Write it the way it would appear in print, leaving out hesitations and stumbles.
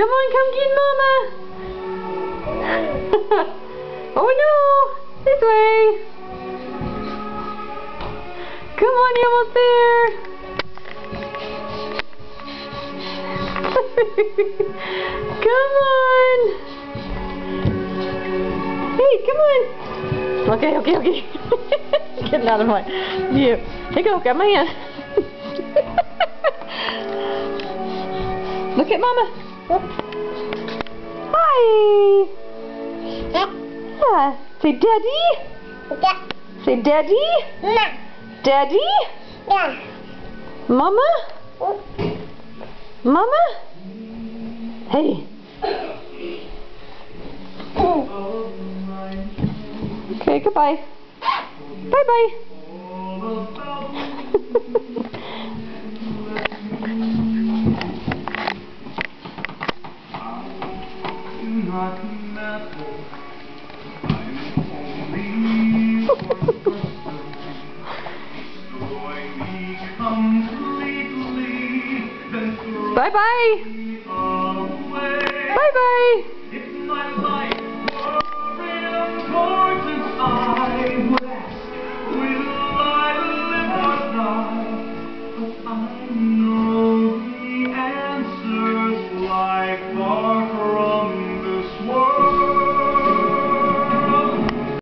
Come on, come get Mama. Oh no, this way. Come on, you're almost there. Come on. Hey, come on. Okay. Getting out of my view. Here you go, grab my hand. Look at Mama. Hi. Yeah. Say Daddy. Yeah. Say Daddy. No. Daddy. Yeah. Mama. Mama. Hey. Okay, goodbye. Bye-bye. Bye-bye. Bye-bye. If my life were important, I would ask, will I live or die? But I